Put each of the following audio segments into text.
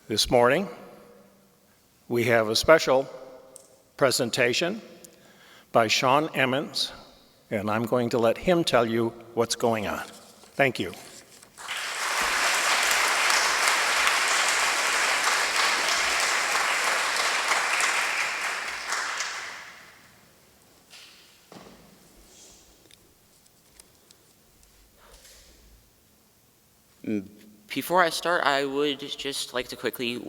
This morning, we have a special presentation by Sean Emmons, and I'm going to let him tell you what's going on. Thank you. Before I start, I would just like to quickly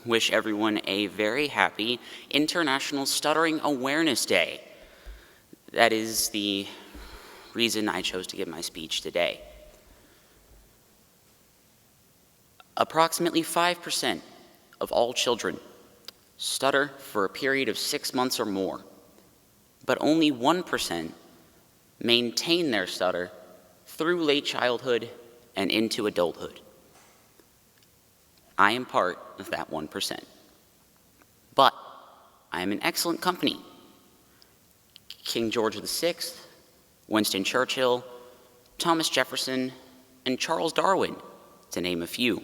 wish everyone a very happy International Stuttering Awareness Day. That is the reason I chose to give my speech today. Approximately 5% of all children stutter for a period of 6 months or more, but only 1% maintain their stutter through late childhood and into adulthood. I am part of that 1%. But I am in excellent company. King George VI, Winston Churchill, Thomas Jefferson, and Charles Darwin, to name a few.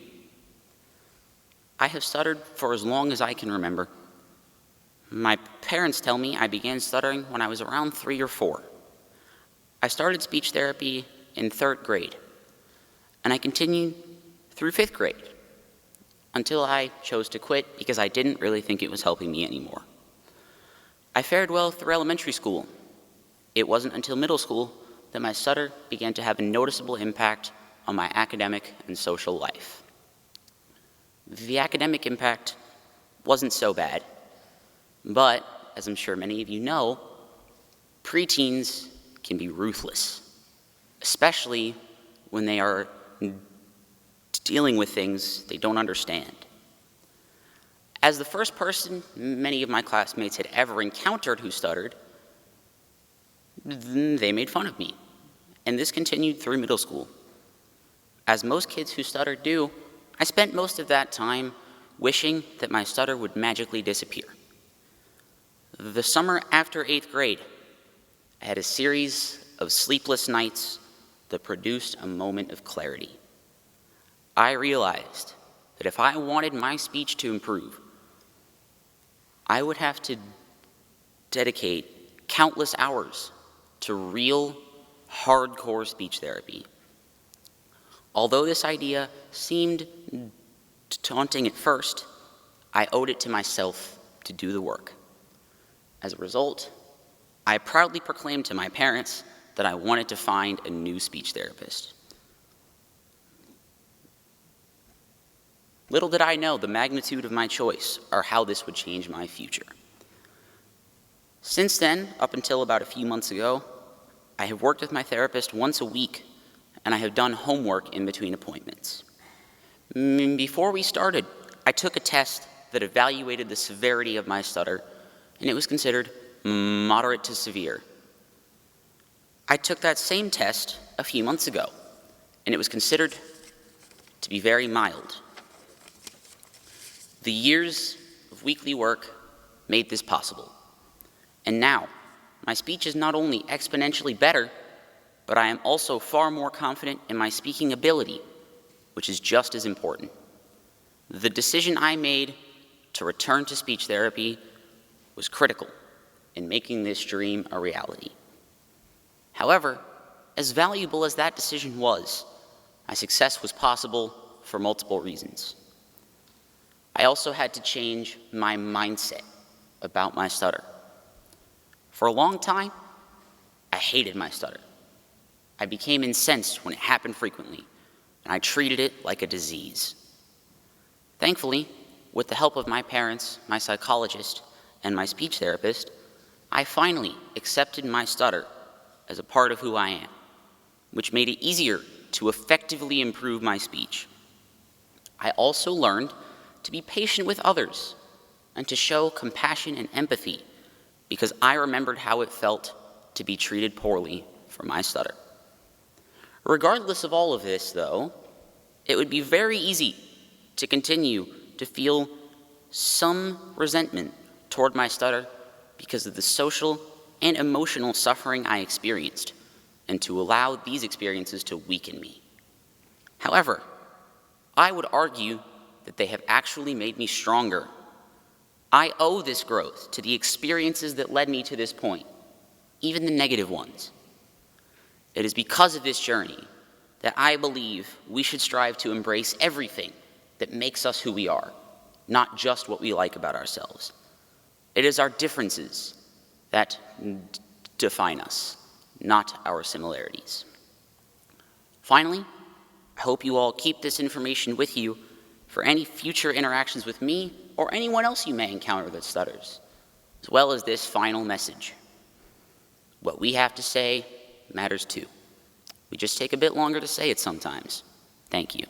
I have stuttered for as long as I can remember. My parents tell me I began stuttering when I was around 3 or 4. I started speech therapy in 3rd grade. And I continued through 5th grade until I chose to quit because I didn't really think it was helping me anymore. I fared well through elementary school. It wasn't until middle school that my stutter began to have a noticeable impact on my academic and social life. The academic impact wasn't so bad, but as I'm sure many of you know, preteens can be ruthless, especially when they are dealing with things they don't understand. As the first person many of my classmates had ever encountered who stuttered, they made fun of me, and this continued through middle school. As most kids who stutter do, I spent most of that time wishing that my stutter would magically disappear. The summer after 8th grade, I had a series of sleepless nights that produced a moment of clarity. I realized that if I wanted my speech to improve, I would have to dedicate countless hours to real, hardcore speech therapy. Although this idea seemed daunting at first, I owed it to myself to do the work. As a result, I proudly proclaimed to my parents that I wanted to find a new speech therapist. Little did I know the magnitude of my choice or how this would change my future. Since then, up until about a few months ago, I have worked with my therapist once a week, and I have done homework in between appointments. Before we started, I took a test that evaluated the severity of my stutter, and it was considered moderate to severe. I took that same test a few months ago, and it was considered to be very mild. The years of weekly work made this possible. And now, my speech is not only exponentially better, but I am also far more confident in my speaking ability, which is just as important. The decision I made to return to speech therapy was critical in making this dream a reality. However, as valuable as that decision was, my success was possible for multiple reasons. I also had to change my mindset about my stutter. For a long time, I hated my stutter. I became incensed when it happened frequently, and I treated it like a disease. Thankfully, with the help of my parents, my psychologist, and my speech therapist, I finally accepted my stutter as a part of who I am, which made it easier to effectively improve my speech. I also learned to be patient with others and to show compassion and empathy because I remembered how it felt to be treated poorly for my stutter. Regardless of all of this, though, it would be very easy to continue to feel some resentment toward my stutter because of the social and emotional suffering I experienced, and to allow these experiences to weaken me. However, I would argue that they have actually made me stronger. I owe this growth to the experiences that led me to this point, even the negative ones. It is because of this journey that I believe we should strive to embrace everything that makes us who we are, not just what we like about ourselves. It is our differences that define us, not our similarities. Finally, I hope you all keep this information with you for any future interactions with me or anyone else you may encounter that stutters, as well as this final message. What we have to say matters too. We just take a bit longer to say it sometimes. Thank you.